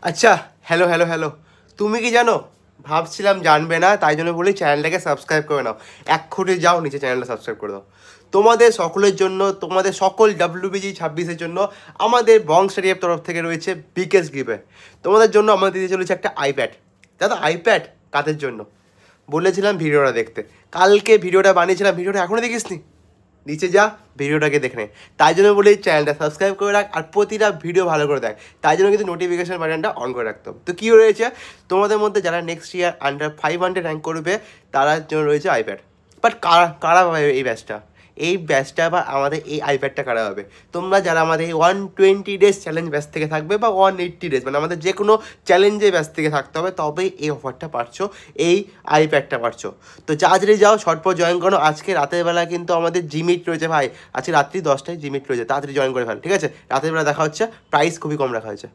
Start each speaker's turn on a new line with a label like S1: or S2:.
S1: আচ্ছা, hello hello hello, তুমি কি জানো? ভাবছিলাম জানবে না, তাই জন্য বলি চ্যানেলটাকে সাবস্ক্রাইব করে নাও। এক্ষুনি যাও নিচে চ্যানেলটা সাবস্ক্রাইব করে দাও। তোমাদের সকলের জন্য, তোমাদের সকল WBG 26-এর জন্য আমাদের বং স্টেডিয়াম তরফ থেকে রয়েছে বিকেস গিভে। তোমাদের জন্য আমাদের দিতে চলেছে একটা আইপ্যাড। দাদা, আইপ্যাড কাদের জন্য? বলেছিলাম ভিডিওটা দেখতে, কালকে ভিডিওটা বানিয়েছিলাম, ভিডিওটা এখনও দেখিসনি? নিচে যা, ভিডিওটাকে দেখে নে। তাই জন্য বলি চ্যানেলটা সাবস্ক্রাইব করে রাখ, আর প্রতিটা ভিডিও ভালো করে দেখ। তাই জন্য কিন্তু নোটিফিকেশন বাটনটা অন করে রাখতে হবে। তো কী রয়েছে তোমাদের মধ্যে যারা নেক্সট ইয়ার আন্ডার 500 র্যাঙ্ক করবে, তার জন্য রয়েছে আইপ্যাড। বাট কারা কারা পাবে এই ব্যাচটা? এই ব্যাচটা বা আমাদের এই আইপ্যাডটা কারা হবে? তোমরা যারা আমাদের এই 120 ডেজ চ্যালেঞ্জ ব্যাচ থেকে থাকবে, বা 180 ডেজ, মানে আমাদের যে কোনো চ্যালেঞ্জে ব্যাচ থেকে থাকতে হবে, তবেই এই অফারটা পাচ্ছ, এই আইপ্যাডটা পাচ্ছ। তো তাড়াতাড়ি যাও, ঝটপট জয়েন করো। আজকে রাতের বেলা কিন্তু আমাদের জিমিট রয়েছে ভাই, আজকে রাত্রি 10টায় জিমিট রয়েছে, তাড়াতাড়ি জয়েন করে ফেল, ঠিক আছে? রাতের বেলা দেখা হচ্ছে, প্রাইস খুবই কম রাখা হয়েছে।